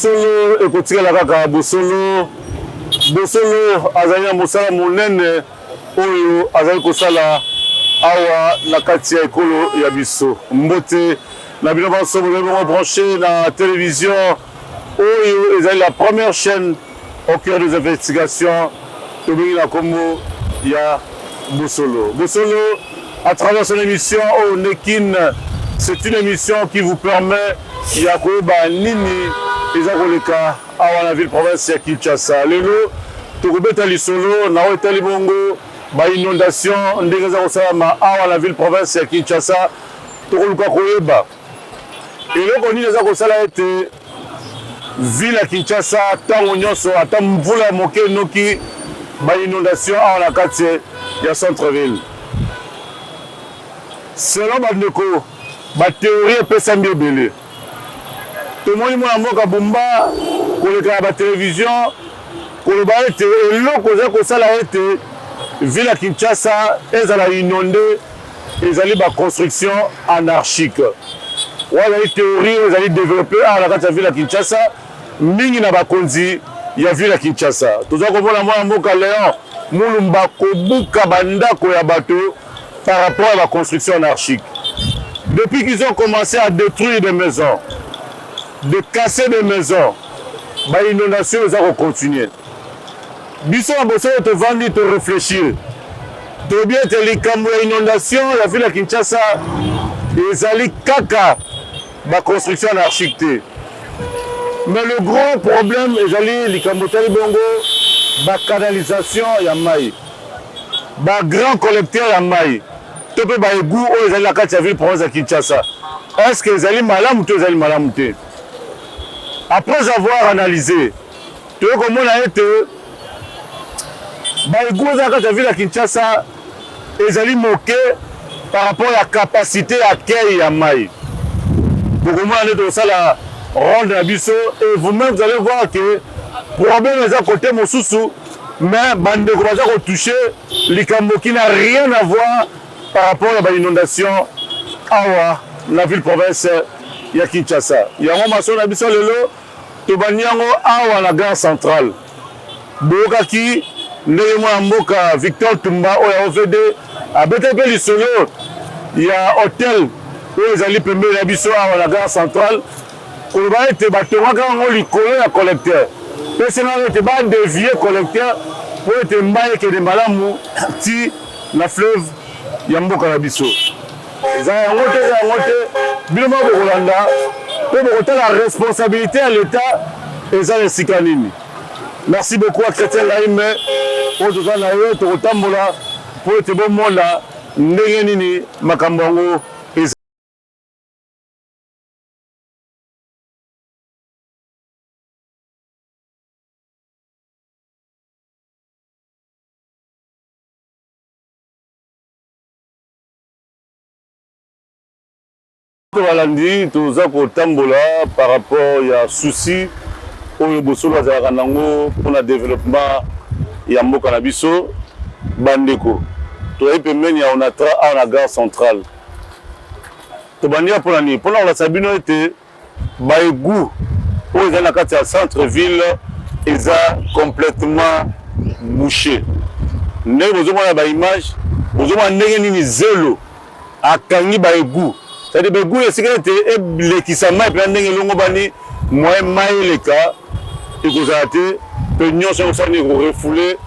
Bosolo ekotikala kaka Bosolo azali na mosala monene oyo azali kosala awa na kati ya ekolo ya biso mbote na bino banso bozali branché na télévision oyo ezali la première chaîne au cœur des investigations tobengi na kombo ya Bosolo à travers son émission au Nekin. C'est une émission qui vous permet ya koyeba nini eza koleka awa na ville province ya Kinshasa. Lelo tokobeta lisolo na etali bongo ba inondation ndenge za kosalama awa na ville province ya Kinshasa tokoluka koyeba eloko nini eza kosala ete ville ya Kinshasa ntango nyonso ata mvula moke noki ba inondation awa na kati ya centre ville. Selon bandeko ba théorie epesami ebele tomoni mwana mboka Bumba koleka ba télévision koloba ete eloko eza kosala ete ville ya Kinshasa ezala inondé ezali ba construction anarchique wala théorie ezali développé à la kati ya ville ya Kinshasa mingi na bakonzi ya ville ya Kinshasa toza komona mwana mboka Léon Mulumba kobuka bandako ya bato par rapport à la construction anarchique. Depuis qu'ils ont commencé à détruire des maisons, de casser des maisons, bah l'inondation va continuer. Biso a besoin de te vendre, de réfléchir. De bien te dire comme l'inondation, la ville de Kinshasa, ils allaient caca, la construction anarchique. Mais le gros problème, ils allaient les Kambotali Bongo, la canalisation ya maï, la grand collecteur ya maï. Tu peux bailler goût aux la carte de la ville province de Kinshasa. Est-ce que les animaux malamoutés, les animaux malamoutés? Après avoir analysé, tu vois comment on a été bailler goût aux la carte de la ville de Kinshasa, les animaux moqués par rapport à la capacité d'accueil à maï. Donc comment on est dans ça la ronde d'abisso et vous-même vous allez voir que le problème est à côté de mon sous-sous, mais bande de commencer à toucher les cambos qui n'a rien à voir par rapport à l'inondation awa la ville province ya Kinshasa. Yango maso na biso lelo to banyango awa la gare centrale. Boka ki ndenge mwa mboka Victor Tumba oya OVD abete pe lisolo ya hôtel oyo ezali pembeni na biso awa la gare centrale. Koloba ete batongaka ngo likolo ya collecteur. Pese na ete ba dévier collecteur pour ete mbaye ke de malamu ti la fleuve Yamboka na biso. Eza yangote biloma bokolanda pe bokota la responsabilité à l'État eza esika nini. Merci beaucoup à Chrétien Laïme pour tout ça na yo tokotambola pour ete bomona ndenge nini makambo yango eza. Valandi toza kotambola par rapport à souci oyo Bosolo azalaka nango mpona développement ya mboka na biso bandeko toyei pembeni ya onatra awa na gare centrale tobandia mpona nini mpona kolakisa bino ete baegu oyo ezali na kati ya centre ville eza complètement bouché ndenge bozomona baimage bozomona ndenge nini zelo akangi baegu. C'est-à-dire que les sécurités et qui sont mal pendant longo bani moi maïleka et que ça a été peignons sur ça nous refouler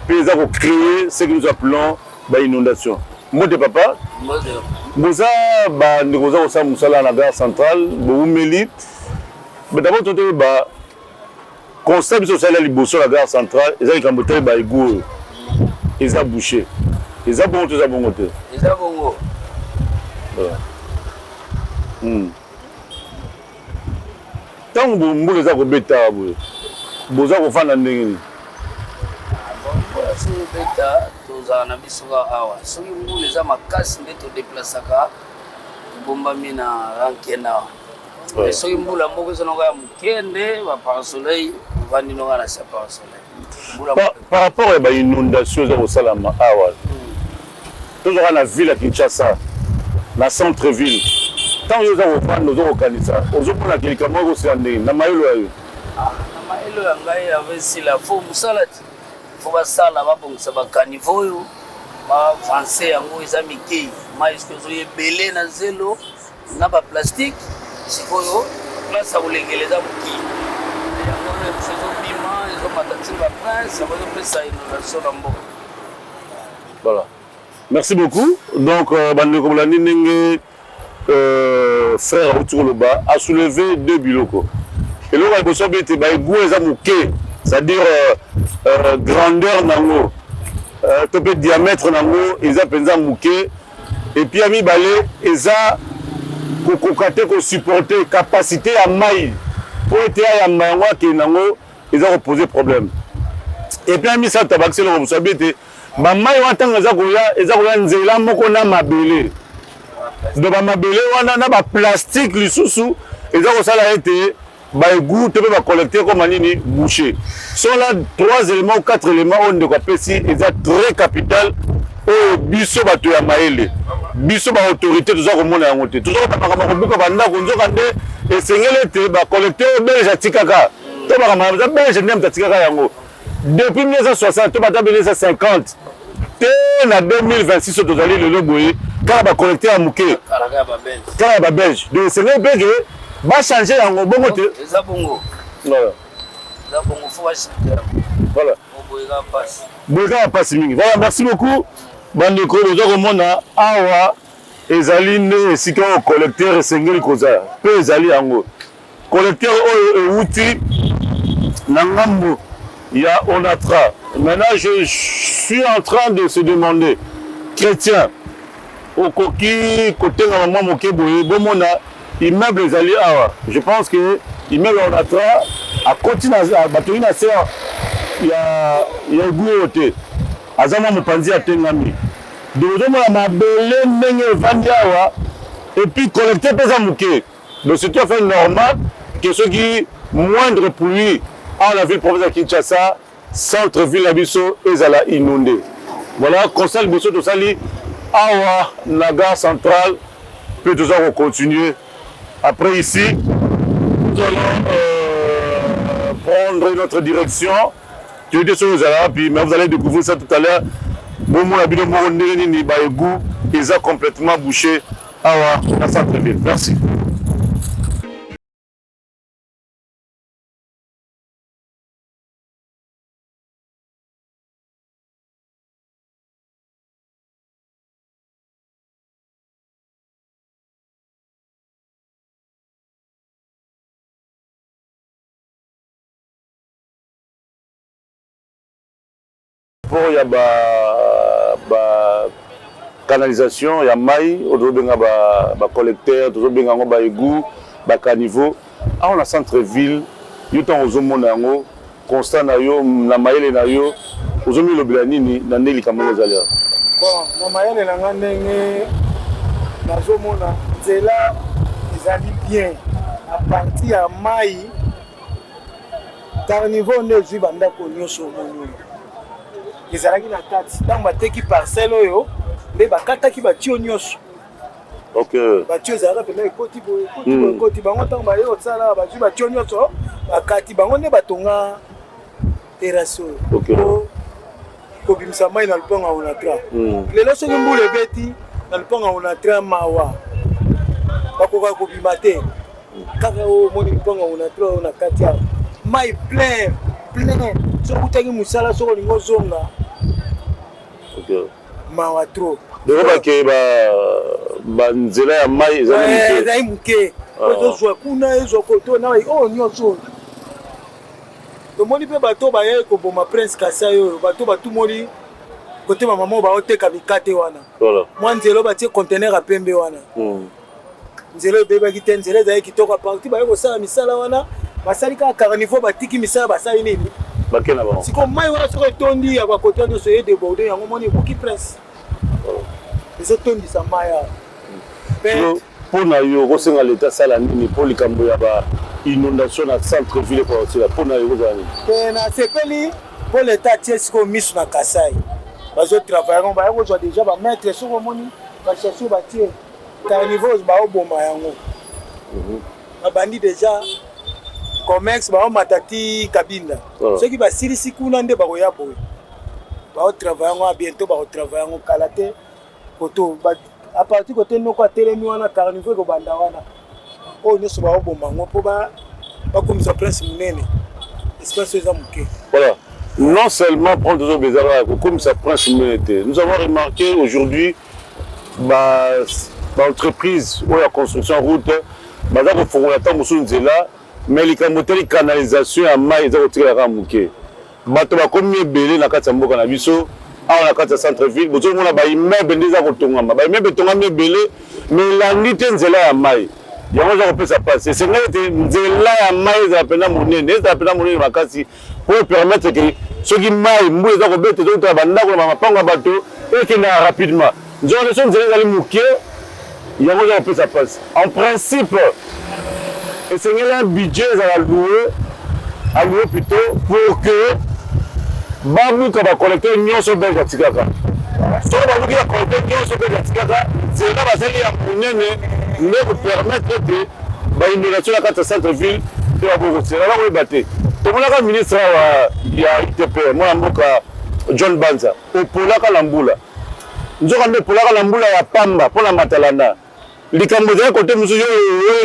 puis ça pour créer ce que nous appelons bah inondation. Moi de papa boza ba ndikoza ko sa musala na gare centrale bo meli mais d'abord tout ba constat social liboso la gare centrale ils ont camboté ba ego ils a bouché ils a bon tout ça bon côté ils a bongo tant que vous avez un bêta, vous avez un fan de l'année. Si vous bêta, vous avez un bisouga awa. Si vous les avez cassé, vous êtes déplacé à Bombamina, Rankena. Si vous avez un bisouga Mukende, par soleil, vous avez un par soleil. Par rapport à l'inondation au Salama, toujours dans la ville à Kinshasa, la centre-ville. Tant que vous avez un nous avons organisé ça. Aujourd'hui, on a quelqu'un qui a été en train de maelo ya ngai avesila fo mosala ti fo basala babongisa bakanivo oyo bafrançais yango eza mikei mai soki ozoya ebele na zelo na baplastique sikoyo place ya kolengela eza mokei yango biso ezobima ezomata ntina baprince yango ezopesa innovation na mboka. Voilà. Merci beaucoup. Donc, Bandeko Bolandi Nenge, frère Outourloba, a soulevé 2 biloko. Et là, il faut bien c'est-à-dire grandeur nango, diamètre nango, ils ont mouké. Et puis, ami balé, ils ont supporter capacité à maille. Pour être à maïwa qui nango, ils ont posé problème. Et puis, ami ça tabac, c'est le responsabilité. Bamai watanga za nzela moko na mabele. Do ba mabele wana na ba plastique lisusu eza ko sala ete ba egu te ba collecter comme nini boucher. Sont là 3 éléments ou 4 éléments on de pesi eza très capital o biso bato ya maele. Biso ba autorité toza ko mona yango te. Toza ko ba ko banda ko nzoka nde esengele te ba collecter belge tikaka. To ba ma za belge ndem tikaka yango. Depuis 1960 to ba ta 1950 en 2026, on a le logo, quand on a collecté à Mouké, quand on a belge. Donc, c'est un peu que va changer en bon côté. Voilà. Voilà. Voilà, merci beaucoup. Bandeko, nous avons awa ezali ne sika au collecteur sengeli koza. Peu ezali yango. Collecteur outil nangambo. Il y a Onatra. Maintenant, je suis en train de se demander, chrétien, au coquille, côté de maman Mokeboye, Bomona, immeuble Zali Awa. Je pense que immeuble Onatra, à côté de Batoina Serre, il y a Gouyote. Azama Mopanzi à Tengami. Donc, ma belle Vandi Awa, et puis collecter Pesa Mouké. Donc, c'est tout à fait normal que ceux qui moindre pour lui, à la ville province de Kinshasa, centre-ville Abisso, Ezala inondé. Voilà, conseil Bisso de Sali, Awa, Naga centrale, peut toujours continuer. Après ici, nous allons prendre notre direction. Tu étais sur Ezala, puis mais vous allez découvrir ça tout à l'heure. Bon, mon habit de Morondé, ni Baïgou, ils ont complètement bouché Awa, la centre-ville. Merci. Il y a canalisation, il y a maille, il y a collecteur, il y a égout, il y a caniveau. On a centre-ville, il y a un constat, il y a un maille, il y a un blani, il y a un caméra. Bon, le maille, il y a un bien. À partir de maille, carnivore ne joue pas de sur ezalaki na kati ntango bateki parcelle oyo nde bakataki batio nyonso. Batio ezalaka pena ekoti ekoti bango ntango baye kosala bazwi batio nyonso bakati bango nde batonga terrasse oyo kobimisa mai na lupango ya Onatra. Lelo soki mbula ebeti na lupango ya Onatra mawa bakoka kobima te kaka omoni lupango ya Onatra oyo na kati ya mai plein soki utaki mosala soki olingi ozonga mawa trop. Banzela ya mai ezali moke ozozwa kuna ezwa koto na oyo nyonso tomoni mpe bato baye koboma Prince Kasai oyo bato batumoli kote bamama baoteka mikate wana mwa nzela batie conteneur ya pembe wana nzela ebebaki te nzela ezali kitoko aparti baye kosala misala wana basali kaka carnivore batiki misala basali nini siko mai wana soko etondi ya bakote nyonso ye déborde yango moni ekoki Prince ezotondisa mai awa mpona yo kosenga leta asala nini mpo likambo ya bainondation na centre ville epaotila mpona yo kozala nini mpe nasepeli mpo leta atie sikoyo miso na Kasai bazotravaille yango baya kozwa deja bamaître soki omoni bacherche batie carnivore baoboma yango babandi deja Comex ba matati Kabinda. Ceux qui va silisi kuna nde ba koya boy. Ba travailler bientôt ba travailler en Kalate. Koto ba à partir côté noko atelemi wana carnival ko banda wana. Oh ne so ba bomba ngopo ba comme ça prince munene. Espace za muke. Voilà. Non seulement prendre des Bézara comme ça prince munene. Nous avons remarqué aujourd'hui entreprise ou la construction route baza ko fongola ta musu nzela mais likamoteli canalisation ya mai za ko tikala muke. Bato ba komi ebele na kati ya mboka na biso awa na kati ya centre ville bozo mona ba immeuble ndeza ko tongama ba immeuble tongama ebele mais la nite nzela ya mai yango za ko pesa passe c'est ngale te nzela ya mai za pena monene makasi pour permettre que ceux qui mai mbu za ko bete to ta bandako na mapango bato et que na rapidement nzela so nzela za muke yango za ko pesa passe en principe et c'est ngale un budget za la louer plutôt pour que babuka ba collecteur nyonso be gatikaka so babuka ba collecteur nyonso be gatikaka c'est là basali ya munene ne vous permettre de ba immigration la carte centre ville de la Bogo c'est là où baté to monaka ministre ya ITP moi mboka John Banza opolaka lambula nzoka mbe polaka lambula ya pamba pona matalana likambo za côté musu yo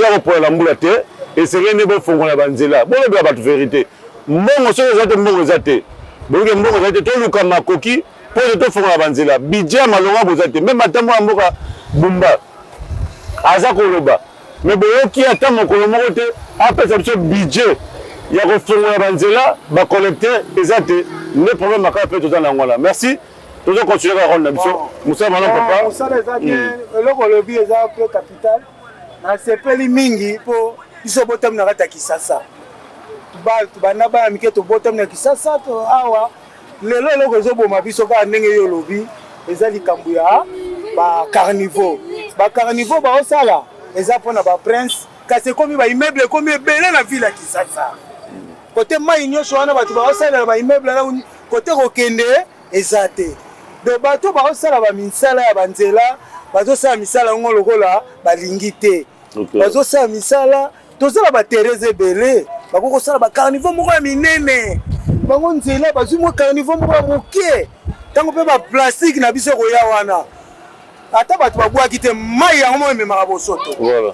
ga pola lambula te et c'est rien ne bo fongola banzela bo be ba vérité mbongo so za te mbongo za te bonge mbongo za te to luka makoki po to fongola banzela budget malonga bo za te même atambo mboka bumba aza koloba mais boyoki ata mokolo moko te apesa biso budget ya ko fongola banzela ba collecter ezate ne problème makala pe toza na ngwala merci tozo continuer à rendre biso musa malon papa musa eza bien eloko lobi eza peu capital na sepeli mingi po biso botam na kata Kisasa bato bana ba mike to botam na Kisasa to awa lelo eloko ezoboma biso ka ndenge yo lobi eza likambo ya ba carnivore ba osala eza pona ba prince kasi komi ba immeuble komi ebele na ville ya Kisasa côté mai nyonso wana bato ba osala ba immeuble na côté kokende eza te de bato ba osala ba misala ya banzela bazosala misala ngo lokola balingi te bazosala misala tozala ba Thérèse ebele bakoko sala ba carnivore moko ya minene bango nzela bazwi mo carnivore moko ya moke tango pe ba plastique na biso koya wana ata bato babwaki te mai yango mo ememaka bosoto voilà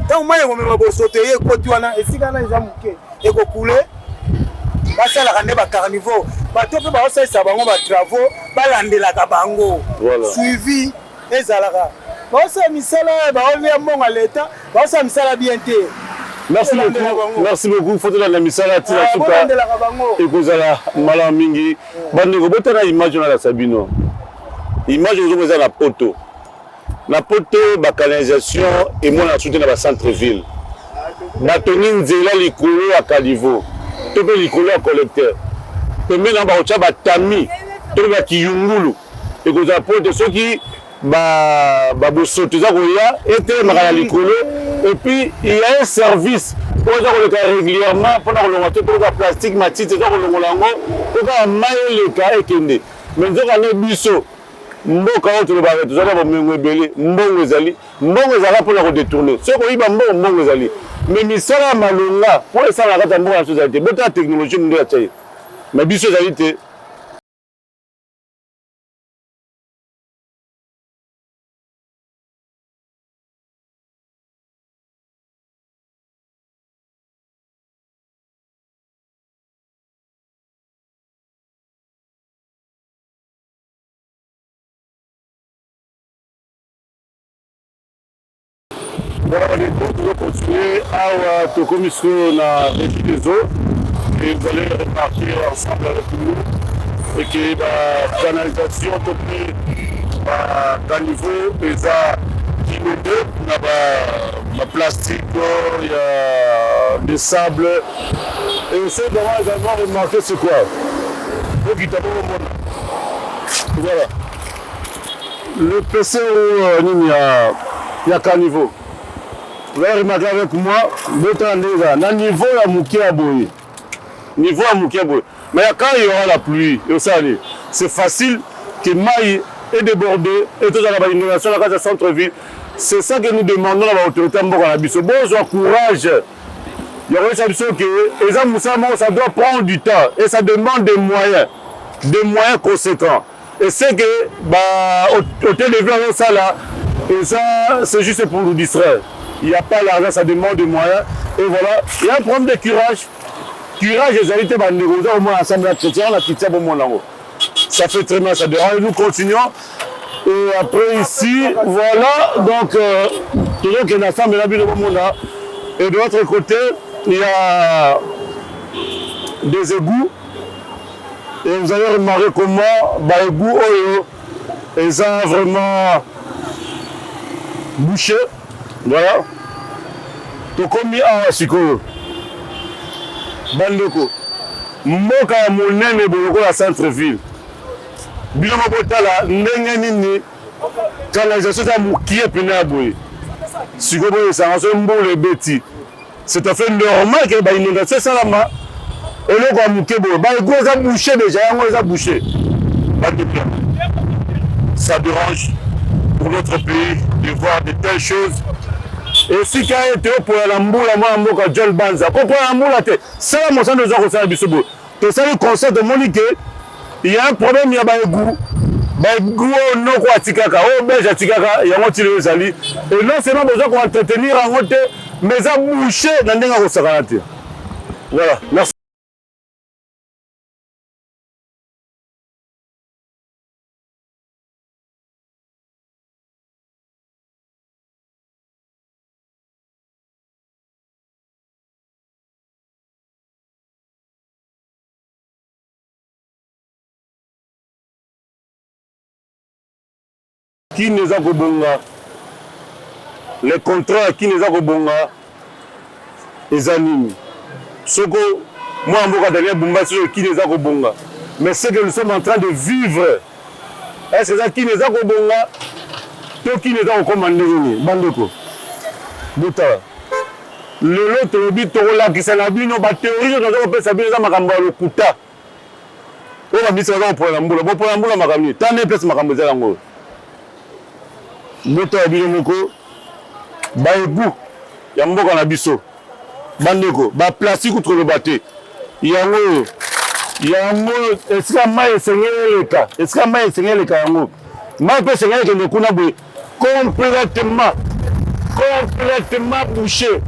tango mai ememaka bosoto ye ekoti wana esika wana eza moke ekokule basalaka nde ba carnivore bato mpe baosalisa bango ba travaux balandelaka bango suivi ezalaka baosala misala baolia mbongo ya leta baosala misala bien te. Merci beaucoup. Faut la misala tina tuka. Ekozala mala mingi. Bandeko botana image na la Sabino. Image ozo la poto. La poto ba canalisation et moi na soutenir ba centre ville. Batoni nzela likolo ya caniveau. Tope likolo ya collecteur. Pembe na ba ocha ba tami. Tope ba kiyungulu. Ekozala poto soki ba bosoto za koya était makala likolo. Et puis il y a un service pour le cas régulièrement pendant le temps pour la plastique matite dans le longo pour ka maye le cas ekende mais nzoka ne biso mboka oto le ba tozala ba mengo ebele mbongo ezali pour la détourner ce ko iba mbongo ezali mais misala malonga pour ça la kata mbongo na société bota technologie ndo ya tsaye mais biso ezali te. Bon, les autres vont continuer à te commission la régie des eaux et vous allez repartir ensemble avec nous et que la canalisation te plaît à niveau des inondés, il y a plastique, il y a des sables et c'est vraiment également remarquer c'est quoi donc il t'a au monde. Voilà le PC il y a qu'un niveau. Vous allez remarquer avec moi, le niveau à Moukia Boye. Niveau à Moukia Boye. Mais quand il y aura la pluie, c'est facile que Maï est débordé et tout ça, l'inondation dans le centre-ville. C'est ça que nous demandons à l'autorité à Mboka. Bon, courage il y a que les hommes, ça doit prendre du temps et ça demande des moyens conséquents. Et c'est que, au télévision, ça là, et ça, c'est juste pour nous distraire. Il n'y a pas l'argent, ça demande des moyens. Et voilà, il y a un problème de curage. Curage, les alliés, au moins ensemble, la chrétien, on a quitté au moins là-haut. Ça fait très mal, ça dérange. Nous continuons. Et après ici, voilà, donc, toujours qu'il y a une assemblée là, et de l'autre côté, il y a des égouts. Et vous allez remarquer comment les égouts, ils sont vraiment bouchés. Voilà. Donc, comme il y a un sikoyo, bandeko, mboka ya monene boloko la centre-ville. Biloma botala ndenge nini canalisation za mukie pene ya boye. Sikoyo boye ça so mbole beti. C'est tout à fait normal que ba inondation salama eloko ya mukie boye. Ba ego za bouché déjà, yango za bouché. Ça dérange pour notre pays de voir de telles choses. Et si tu as été pour la mboula, moi, John Banza, pour la mboula, c'est la motion de Zoro Sabisobo. C'est ça le concept de Monique. Il y a un problème, il y a un goût. Goût, non, quoi, Tikaka, oh, Belge, Tikaka, il y a un tiré aux alliés. Et non seulement besoin qu'on entretenir en côté, mais ça bouché dans des gens. Voilà, merci. Qui nous a kobonga les contrats qui nous a kobonga les animes soko moi mboka derrière Bumba qui nous a kobonga mais c'est que nous sommes en train de vivre est-ce que ça qui nous a kobonga to qui nous a commandé bandeko bota le lot lobi to la qui sana bino ba théorie nous avons fait ça bino za makambo ya lokuta o ba bisa za pour la mbula makamni tane place makambo za ngo moto ya bino moko baebu ya mboka na biso bandeko ba plastique outre le baté yango esika mai esengeli yango mai pe sengeli ke nekuna boye complètement bouché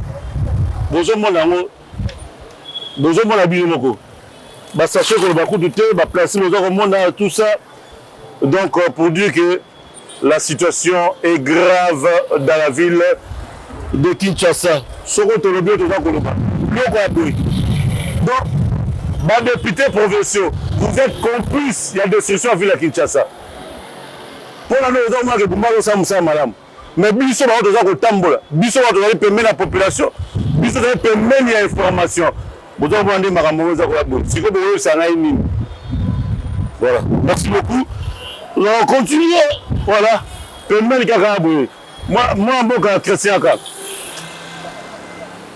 bozomona yango bozomona bino moko basachet ko bakutu te ba plastique bozokomona tout ça donc pour dire que la situation est grave dans la ville de Kinshasa. Donc, les députés provinciaux, vous êtes complices, il y a des destruction à la ville de Kinshasa. Pour la maison, mais biso ba otoza ko tambola, biso ba otoza permettre la population, biso ba permettre l'information. Bozo bande makambo za ko la bonne. Siko boyo sana nini. Voilà. Merci beaucoup. On continue. Voilà. Permettre kaka boyo. Moi mboka chrétien kaka.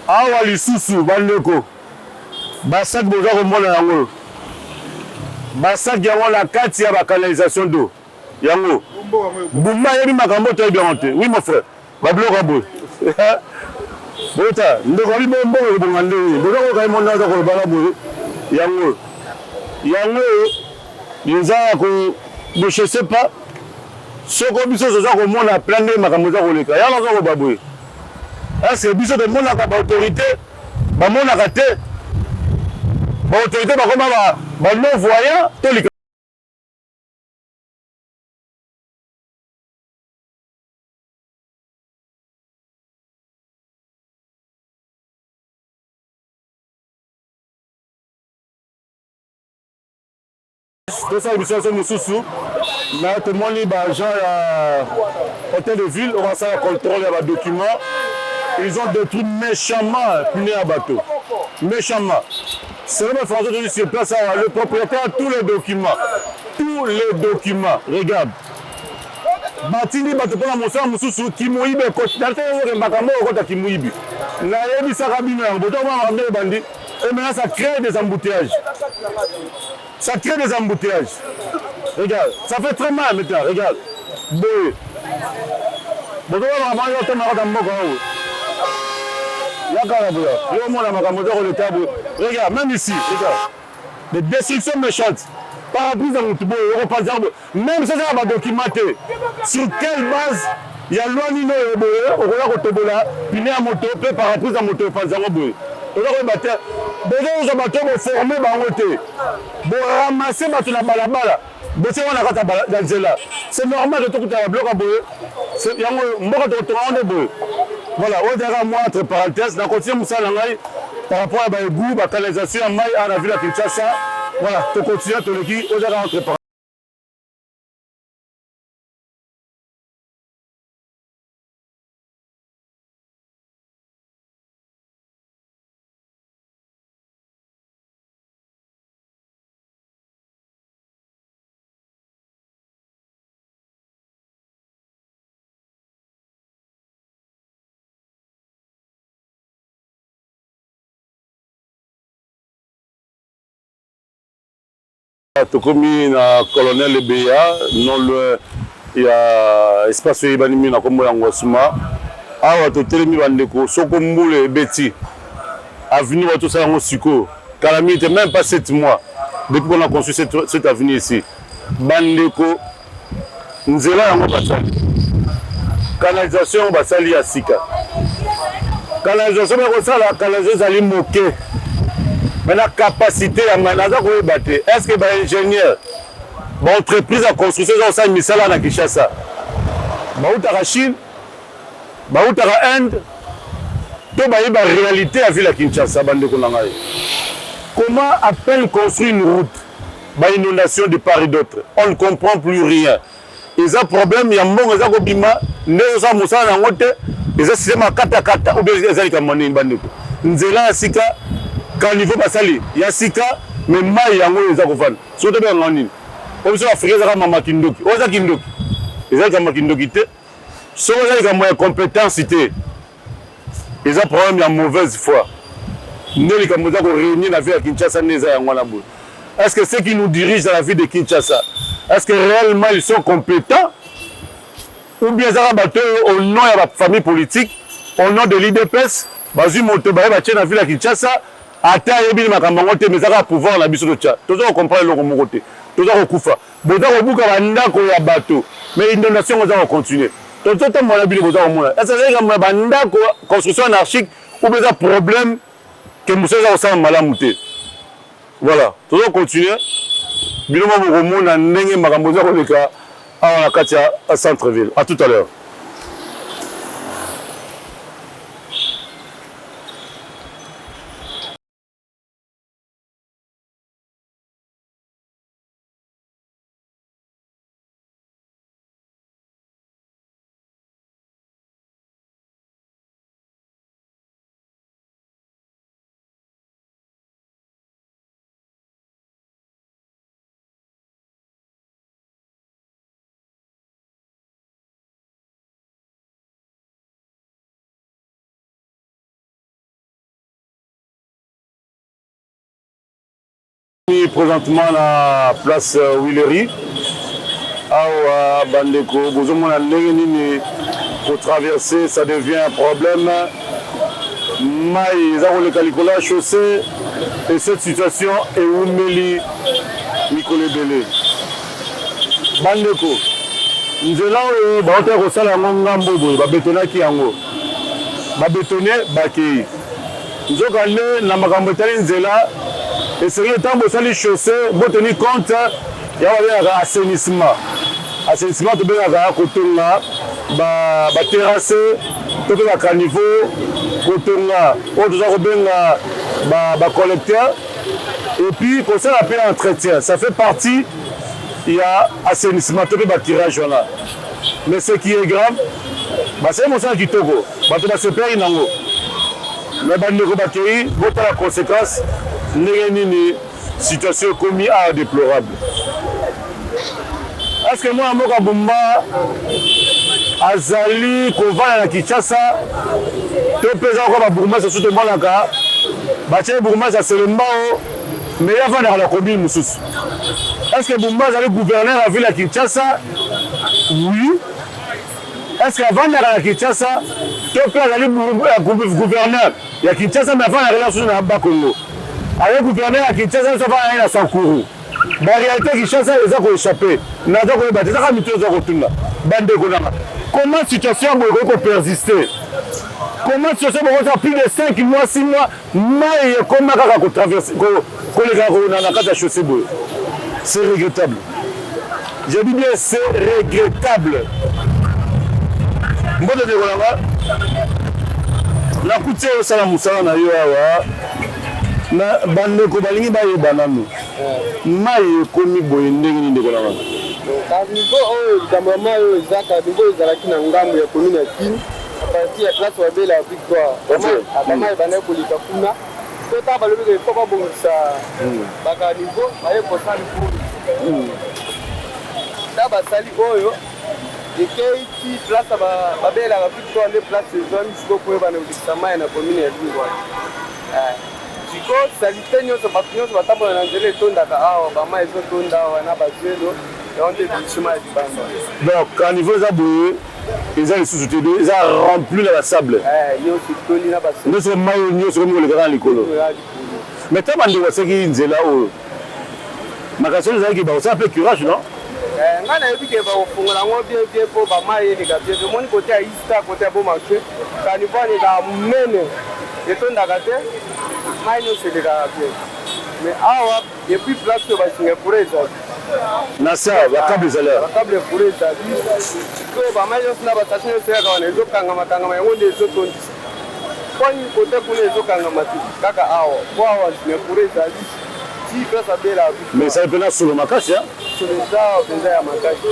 Awa lisusu bandeko. Basak bozo ko mona yango. Basak yango la kati ya ba canalisation d'eau. Yango. Bumba yebi makambo to bien honte. Oui mon frère. Ba bloka boy. Bota, ndeko ali bombo ko bongande. Bota ko kay mona ko bala boy. Yango. Yeza ko je sais pas. Soko biso zo ko mona plan de makambo za ko leka. Yala ko baboy. Est-ce que biso de mona ka ba autorité ba mona ka te. Ba autorité ba koma ba non voyant to leka. C'est ça, l'émission Moussoussou. Là, tout le monde est agent à hôtel de ville. On va faire un contrôle des documents. Ils ont détruit méchamment un bateau. Méchamment. C'est vraiment français de sur place. Le propriétaire a tous les documents. Tous les documents. Regarde. Batini bateau pour la Moussoussou qui mouille. Dans le Makambo, on a qui mouille. Là, il y a des carabines. On va ramener les bandits. Et maintenant, ça crée des embouteillages. Ça crée des embouteillages. Regarde, ça fait très mal maintenant, regarde. Regarde, même ici, regarde. Des destructions méchantes. Parapluie dans notre bois, même si c'est documenté. Sur quelle base il y a loi Nino et Boé, au Roya Rotobola, puis à moto, puis parapluie dans moto, pas en boé. On a rebattu. Déjà, nous avons formé Bangote. Pour ramasser la balabala. C'est normal de tout à bloc à boé. Il y a un mot de boé. Voilà, on dirait moi, entre parenthèses, on continue ça par rapport à la goût, la canalisation, à la ville de Kinshasa. Voilà, tu continues, tu le dis, on dirait entre parenthèses. Tokomi na colonel Ebeya, non loin il y a espace Ibanimi na kombo ya Ngwasuma. Awa to telemi bandeko soko mbule beti. Avenue wa tout ça en siko. Calamité même pas 7 mois depuis qu'on a construit cette avenue ici. Bandeko nzela yango basali. Canalisation basali ya sika. Canalisation ba ko sala canalisation zali moke. Mais la capacité à manager pour battre. Est-ce que les ingénieurs, l'entreprise de construction, ça a mis ça là dans Kinshasa? Baoutara Chine, Baoutara Inde, tout la réalité à ville à Kinshasa. Comment à peine construire une route, inondation de part et d'autre? On ne comprend plus rien. Ils ont un problème, il y a un bon exemple, il y a un moussa dans la route, ils ont un système kata ou bien ils ont un monnaie. Nous avons quand niveau basali ya sika mais mai yango eza kofana soto be ngani comme ça africain za mama kindoki oza kindoki eza kama kindoki te so oza kama ya compétence te eza problème ya mauvaise foi ndeli kama za ko réunir la vie à Kinshasa neza yango na bo. Est-ce que ceux qui nous dirigent dans la vie de Kinshasa, est-ce que réellement ils sont compétents ou bien ça bateau au nom de la famille politique, au nom de l'IDPS bazu moto ba ba tena ville à Kinshasa. Ata yebi makambo te mais ça pouvoir na biso tcha tozo comprendre le moko te tozo kokufa boza kobuka bandako ya bato mais inondation za continuer tozo to mona bili boza mona est-ce que comme bandako construction anarchique ou bien problème que muso za osala malamu te voilà tozo continuer bino mo mona ndenge makambo za koleka à Katia à centre-ville. À tout à l'heure. Présentement à la place Willery, à Bandeko, pour traverser, ça devient un problème. Mais le calicola chaussée et cette situation est où Meli Nicolas Belé. Bandeko, nous allons au salon Ngambo, babetona ki yango, babetone bakei. Nous allons na makambotali nzela. Et c'est le temps de salir chaussée, pour tenir compte, il y a un assainissement. Assainissement, tu peux avoir un côté là, terrasse, tu peux avoir un niveau, côté là, tu peux avoir un collecteur. Et puis, pour ça, on a un entretien. Ça fait partie, il y a assainissement, tu peux avoir un tirage là. Mais ce qui est grave, c'est mon sang qui togo. Tu vas se perdre dans l'eau. Mais il y a la conséquence. Une situation commise à déplorable. Est-ce que moi, Moka Bumba, Azali, Kova, na Kinshasa, tu peux encore à Bourma, c'est surtout Malaka, Batia Bourma, c'est le Mao, mais il y a dans la commune Moussous. Est-ce que Bumba, est gouverneur la ville à Kinshasa? Oui. Est-ce qu'avant d'aller à Kinshasa, tu peux aller gouverneur? ya Kinshasa mais avant la relation na Bakongo avec gouverneur ya Kinshasa ça va na Sankuru ba réalité Kinshasa eza ko échapper na za ko bateza ka mito za ko tunda bande konanga comment situation boye ko persister comment situation boye ça plus de 5 mois 6 mois mai comment kaka ko traverser ko les gars ko na kata chaussée boye c'est regrettable je dis bien c'est regrettable mbote de konanga na kutie osala musala na yo awa na bandeko balingi bayeba nanu mai ekomi boye ndenge nini ndeko na wana kanivo oyo likambo ya mai oyo eza kanivo ezalaki na ngambo ya commune ya Kini apartir ya place babela ya Victoire bamai bandaki kolika kuna po ta balobika ifo babongisa bakanivo baye kosali pulu ta basali oyo ekeiti place babelaka Victoire nde place ezwami siko koyebana kolekisa mai na commune ya Lingwana siko salite nyonso bato nyonso batambola na nzela etondaka awa bamai ezotonda awa na bazelo yango nde ebikisima ya libanda donc kanivo eza boye eza lisusu te eza rempli na basable nyonso etoli na baselo nyonso mai nyonso komi kolekaka na likolo mais ta bandeko aseki nzela oyo makasi oyo ezalaki bakosala mpe curage non ngai nayebi ke bakofungola yango bien bien mpo bamai eleka bien omoni kote ya ista kote ya bomarché kanivo aleka monene etondaka te mai nyonso elekaka bien mais awa depuis place oyo basinga kure ezali na sa bakable ezali bakable kure ezali sikoyo bamai nyonso na bastation nyonso eyaka wana ezokangamakangama yango nde ezotondisa poni kote kuna ezokangama te kaka awa po awa singa kure ezali ti place abela mais ezali mpena solo makasi solo eza mpenza ya makasi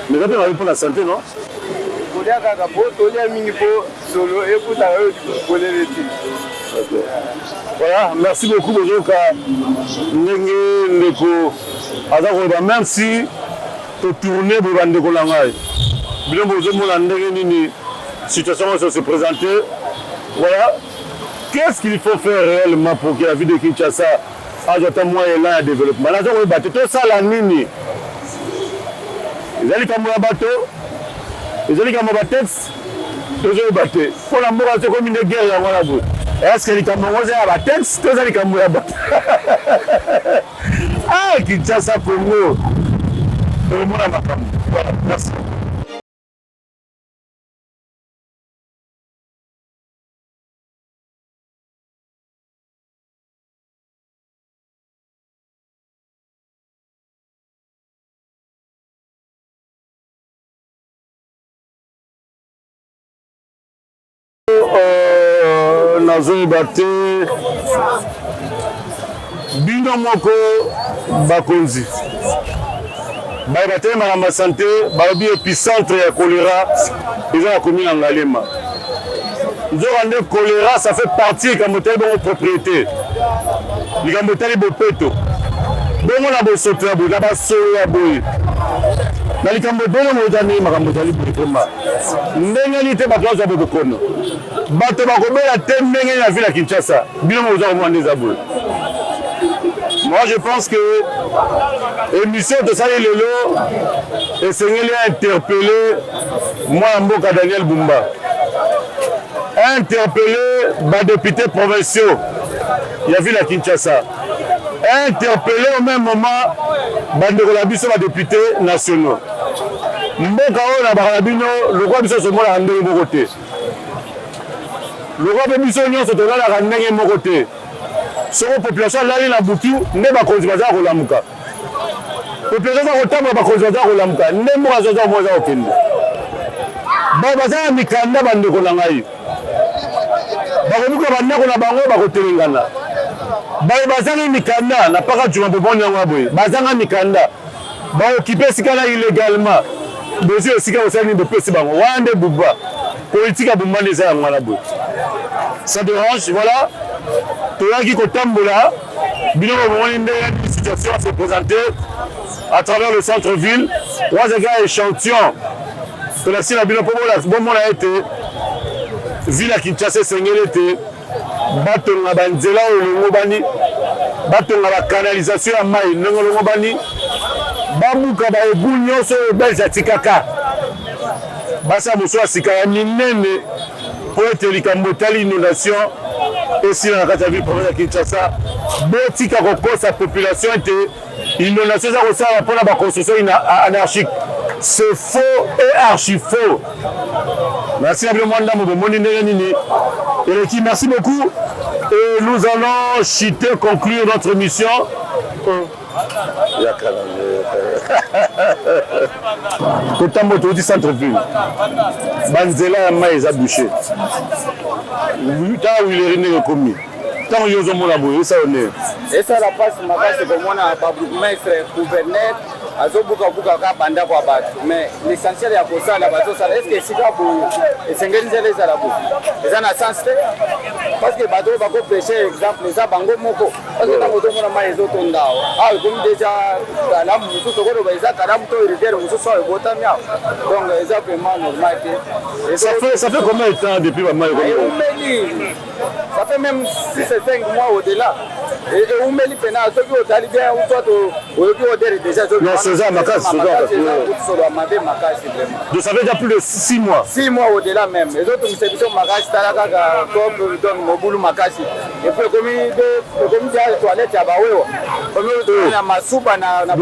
mais eza mpe mabi mpona santé non kolia kaka po tolia mingi po solo ekutaka oyo kolele te. Voilà, merci beaucoup Bozoka. Ndenge ndeko aza même si to tourner pour bande ko langai. Bien bozo mo la ndenge nini situation va se présenter. Voilà. Qu'est-ce qu'il faut faire réellement pour que la vie de Kinshasa ait un moyen de développement? Là, on va battre tout ça la nini. Ils allaient comme un bateau. Ils allaient comme un bateau. Ils allaient battre. Pour la mort, c'est comme une guerre. Voilà. Est-ce que les Camerounais ont un texte? Tous les Camerounais ont un ah, Kinshasa, Congo. Voilà, merci. Nazoyebate bino moko bakonzi bayebate makambo ya santé balobi épicentre ya choléra eza na commune ya Ngalema nzoka nde choléra ça fait partie likambo etali bongo propriété likambo etali bopeto bongo na bosoto ya boye na basolo ya boye na likambo ebele moyezani makambo ezali boyekema ndenge nini te bato bazwa bokokono bato bakobela te ndenge na ville ya Kinshasa bino moza komona nde eza boye. Moi je pense que émission tosali lelo esengeli interpeller mwana mboka Daniel Bumba interpeller badéputé provinciaux ya ville ya Kinshasa interpeller au même moment bandeko na biso badéputé nationaux mboka oyo na baka na bino lokwa biso somonaka ndenge moko te lokwa mpe biso nyonso tolalaka ndenge moko te soko population alali na butu nde bakonzi baza kolamuka population aza kotambola bakonzi baza kolamuka nde mboka azoza omo eza kokende baza na mikanda bandeko na ngai bakobuka bandako na bango bakotelengana bazanga mikanda na paka juma boboni yango boye bazanga mikanda baokipe esika na illégalement bozwi esika osali nini bopesi bango wana nde buba politique ya bumba nde eza yango wana boye ça dérange voilà toyaki kotambola bino bomoni ndenge situation se présenter à travers le centre-ville wazaka échantillon tolasi na bino mpo bomona ete ville ya Kinshasa esengeli ete batonga banzela oyo elongobani batonga bakanalisation ya mai ndenge elongobani babuka baebu nyonso oyo belge atikaka basa mosusu ya sika ya minene mpo ete likambo etali inondation et si la carte de ville province de Kinshasa, botika sa population était inondation ça ressemble pour la construction anarchique. C'est faux et archi faux. Merci à merci beaucoup. Et nous allons chuter, conclure notre mission. Quand on est au centre-ville, Banzela a maïs à boucher. Tant où il est réuni commis. Tant où il y a un peu ça on est. Et ça la passe, ma passe, c'est comme on a un maître, gouverneur. Azobuka ka banda kwa batu mais l'essentiel ya kosa la bato ça est-ce que sika bo esengeliza les ala bo eza na sens te parce que bato ba ko pêcher exemple ça bango moko parce que na moto mona mai ezo tondao ah comme déjà la musu to ko ba eza karamu to iriter musu so e bota mia donc eza vraiment normal que ça fait combien de temps depuis ma mère ça fait même 6 et 5 mois au-delà et umeli pena so ki otali bien ou toi to o ki odere déjà donc ça fait déjà plus de 6 mois. 6 mois au-delà même. Les autres missions Makashi, Talaka, comme Mobulu Makashi. Et puis comme il y a les toilettes à Bawewa. Comme il y a ma soupe à la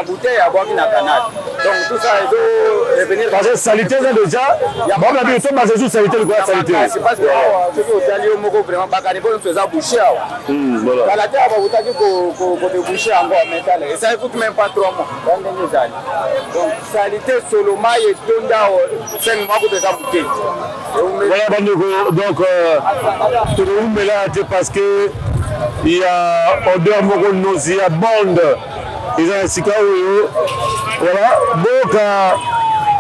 bouteille à boire dans le canal. Donc tout ça, il doit revenir. Parce que salité déjà, bon la vie est basée sur salité de quoi salité. C'est parce que ceux qui ont allé au Moko vraiment pas carré pour nous faire boucher. Voilà. La terre va vous taquer pour déboucher encore métal. Et ça écoute même pas 3 mois. Donc salité Soloma et Tonda 5 mois pour des bouteilles. Voilà donc tout le monde est là parce que il y a odeur moko nauséabonde. Ils ont un sika voilà donc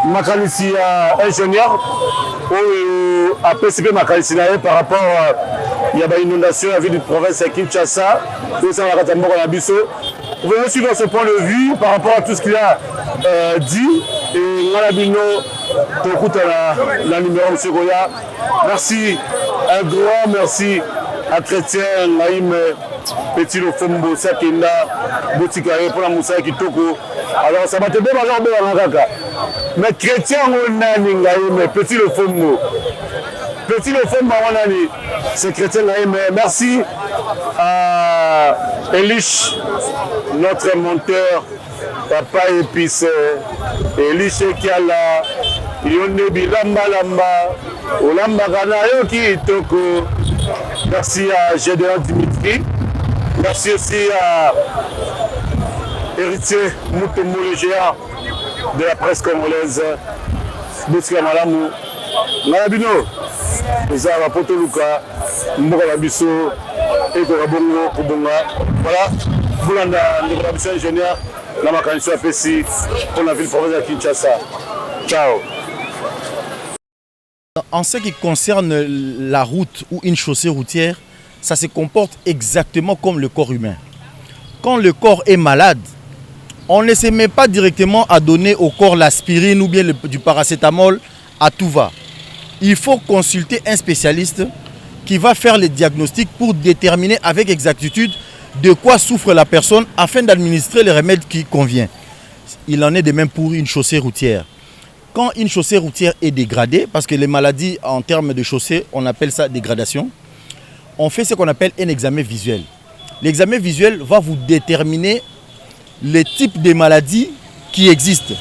makalisi ingénieur a PCP makalisi par rapport il y a une inondation à la ville de province à Kinshasa tout ça va Moko na biso. Vous pouvez suivre ce point de vue par rapport à tout ce qu'il a dit et Ngalabino pour la numéro M. Goya. Merci, un grand merci à Chrétien Naïm Petit Lofombo Sakenda Botikare pour la Moussa Kitoko. Alors ça va te bien major de Kaka. Mais Chrétien Nani Naïm Petit Lofombo. Petit Lofombo Nani, c'est Chrétien Naïm. Merci à Elish, notre monteur, papa épice, Elish Kiala, Yonde Bilamba Lamba, Olamba Ganayo Kitoko. Merci à Gédéon Dimitri. Merci aussi à Héritier Moutomo le géant de la presse congolaise. Bouska Malamou. Malabino. Nous avons Poto Luka, Mboka Bisso et Korabongo Kubonga. Voilà. Boulanda, nous sommes ingénieurs. La mécanicien APC pour la ville province de Kinshasa. Ciao. En ce qui concerne la route ou une chaussée routière, ça se comporte exactement comme le corps humain. Quand le corps est malade, on ne se met pas directement à donner au corps l'aspirine ou bien du paracétamol à tout va. Il faut consulter un spécialiste qui va faire les diagnostics pour déterminer avec exactitude de quoi souffre la personne afin d'administrer le remède qui convient. Il en est de même pour une chaussée routière. Quand une chaussée routière est dégradée, parce que les maladies en termes de chaussée, on appelle ça dégradation, on fait ce qu'on appelle un examen visuel. L'examen visuel va vous déterminer les types de maladies qui existent.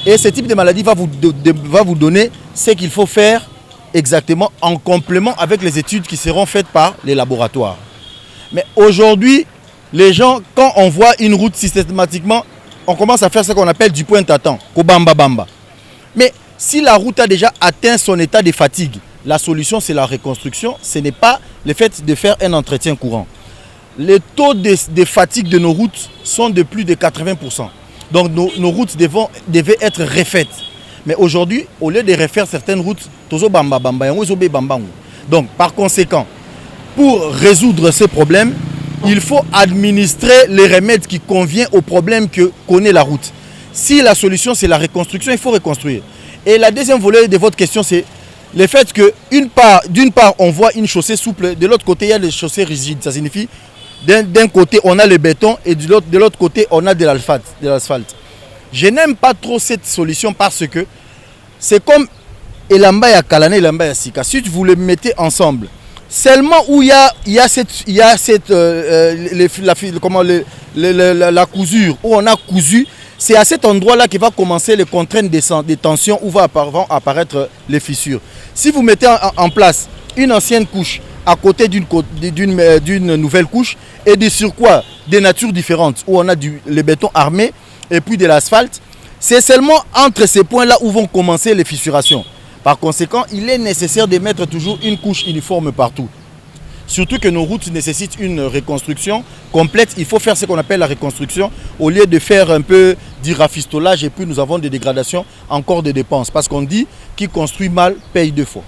Et ce type de maladie va vous donner ce qu'il faut faire exactement en complément avec les études qui seront faites par les laboratoires. Mais aujourd'hui, les gens, quand on voit une route systématiquement, on commence à faire ce qu'on appelle du point à temps, kobamba bamba. Mais si la route a déjà atteint son état de fatigue, la solution c'est la reconstruction, ce n'est pas le fait de faire un entretien courant. Les taux de fatigue de nos routes sont de plus de 80%. Donc nos routes devaient être refaites. Mais aujourd'hui, au lieu de refaire certaines routes, donc par conséquent, pour résoudre ces problèmes, il faut administrer les remèdes qui conviennent aux problèmes que connaît la route. Si la solution c'est la reconstruction, il faut reconstruire. Et la deuxième volet de votre question, c'est le fait que d'une part on voit une chaussée souple, de l'autre côté il y a des chaussées rigides. Ça signifie d'un côté on a le béton et de l'autre côté on a de l'asphalte. Je n'aime pas trop cette solution parce que c'est comme et l'amba ya kalana et l'amba ya sika. Si vous les mettez ensemble, seulement où il y a cette la cousure, où on a cousu, c'est à cet endroit-là que va commencer les contraintes des tensions, où vont apparaître les fissures. Si vous mettez en place une ancienne couche à côté d'une nouvelle couche, et de surcroît des natures différentes, où on a le béton armé et puis de l'asphalte, c'est seulement entre ces points-là où vont commencer les fissurations. Par conséquent, il est nécessaire de mettre toujours une couche uniforme partout. Surtout que nos routes nécessitent une reconstruction complète. Il faut faire ce qu'on appelle la reconstruction au lieu de faire un peu du rafistolage et puis nous avons des dégradations, encore des dépenses. Parce qu'on dit qui construit mal paye deux fois.